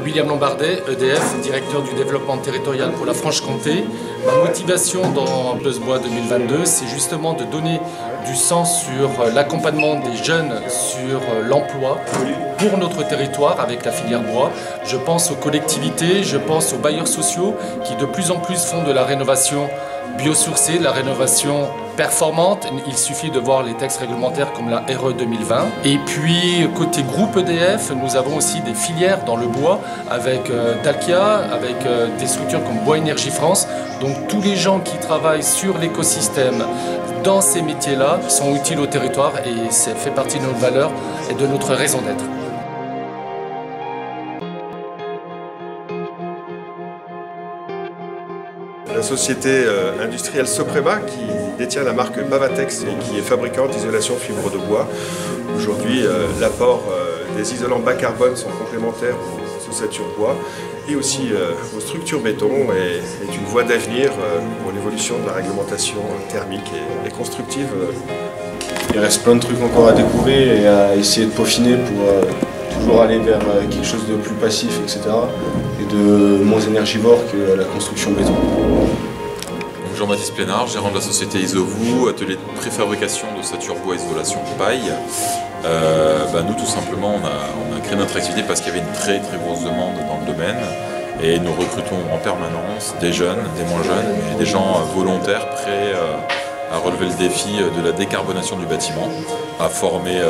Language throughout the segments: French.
William Lombardet, EDF, directeur du développement territorial pour la Franche-Comté. Ma motivation dans Bois 2022, c'est justement de donner du sens sur l'accompagnement des jeunes sur l'emploi pour notre territoire avec la filière bois. Je pense aux collectivités, je pense aux bailleurs sociaux qui de plus en plus font de la rénovation biosourcée, la rénovation performante. Il suffit de voir les textes réglementaires comme la RE 2020. Et puis côté groupe EDF, nous avons aussi des filières dans le bois avec Dalkia, avec des structures comme Bois Énergie France. Donc tous les gens qui travaillent sur l'écosystème dans ces métiers-là sont utiles au territoire et ça fait partie de notre valeur et de notre raison d'être. La société industrielle Soprema qui détient la marque Bavatex et qui est fabricante d'isolation fibre de bois. Aujourd'hui, l'apport des isolants bas carbone sont complémentaires aux ossature bois et aussi aux structures béton est une voie d'avenir pour l'évolution de la réglementation thermique et constructive. Il reste plein de trucs encore à découvrir et à essayer de peaufiner pour toujours aller vers quelque chose de plus passif, etc. et de moins énergivore que la construction béton. Jean-Baptiste Plénard, gérant de la société Isovou, atelier de préfabrication d'ossature bois isolation paille. Nous tout simplement on a créé notre activité parce qu'il y avait une très grosse demande dans le domaine et nous recrutons en permanence des jeunes, des moins jeunes, mais des gens volontaires prêts à relever le défi de la décarbonation du bâtiment, à former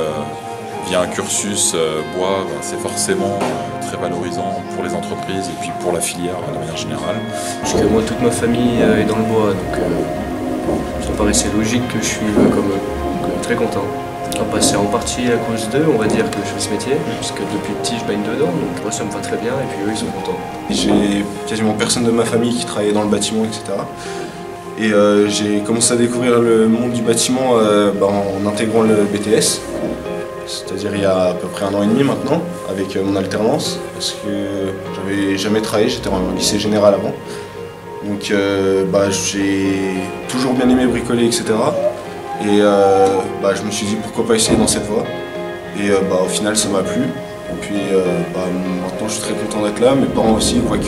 via un cursus bois. C'est forcément très valorisant pour les entreprises et puis pour la filière de manière générale. Parce que moi toute ma famille est dans le bois, donc ça paraissait logique que je suis très content. C'est en partie à cause d'eux, on va dire, que je fais ce métier, parce que depuis petit je baigne dedans, donc moi ça me va très bien et puis eux ils sont contents. J'ai quasiment personne de ma famille qui travaillait dans le bâtiment, etc. Et j'ai commencé à découvrir le monde du bâtiment en intégrant le BTS. C'est-à-dire il y a à peu près 1 an et demi maintenant, avec mon alternance, parce que j'avais jamais travaillé, j'étais en lycée général avant. Donc j'ai toujours bien aimé bricoler, etc. Et je me suis dit pourquoi pas essayer dans cette voie. Et au final ça m'a plu. Et puis maintenant je suis très content d'être là, mes parents aussi voient que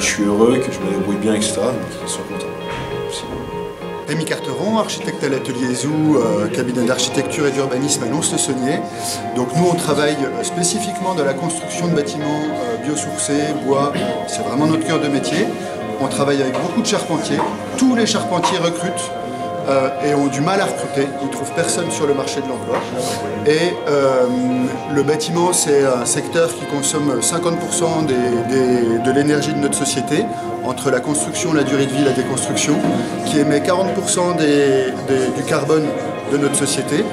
je suis heureux, que je me débrouille bien, etc. Donc ils sont contents. Rémi Carteron, architecte à l'atelier Zou, cabinet d'architecture et d'urbanisme à Lons-le-Saunier. Donc nous on travaille spécifiquement dans la construction de bâtiments biosourcés, bois, c'est vraiment notre cœur de métier. On travaille avec beaucoup de charpentiers, tous les charpentiers recrutent et ont du mal à recruter, ils ne trouvent personne sur le marché de l'emploi. Et le bâtiment c'est un secteur qui consomme 50% de l'énergie de notre société, entre la construction, la durée de vie, la déconstruction, qui émet 40% du carbone de notre société.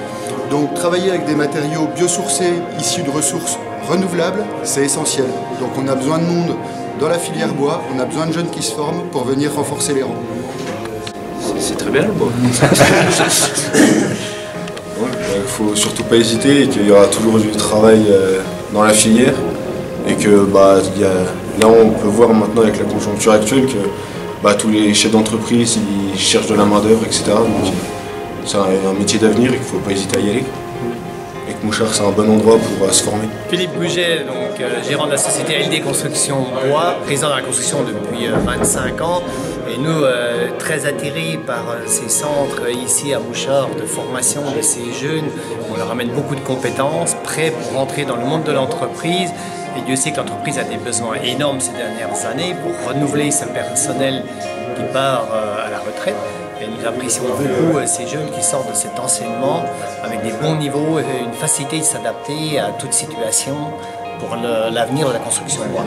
Donc travailler avec des matériaux biosourcés issus de ressources renouvelables, c'est essentiel. Donc on a besoin de monde dans la filière bois, on a besoin de jeunes qui se forment pour venir renforcer les rangs. C'est très bien le bois. Il faut surtout pas hésiter et qu'il y aura toujours du travail dans la filière. Et que là on peut voir maintenant avec la conjoncture actuelle que tous les chefs d'entreprise ils cherchent de la main d'œuvre, etc. Donc c'est un métier d'avenir et qu'il ne faut pas hésiter à y aller. Et que Mouchard c'est un bon endroit pour se former. Philippe Bouget, gérant de la société LD Construction Bois, président de la construction depuis 25 ans. Et nous, très attirés par ces centres ici à Mouchard de formation de ces jeunes, on leur amène beaucoup de compétences, prêts pour rentrer dans le monde de l'entreprise. Et Dieu sait que l'entreprise a des besoins énormes ces dernières années pour renouveler ce personnel qui part à la retraite. Et nous apprécions beaucoup ces jeunes qui sortent de cet enseignement avec des bons niveaux et une facilité de s'adapter à toute situation pour l'avenir de la construction bois.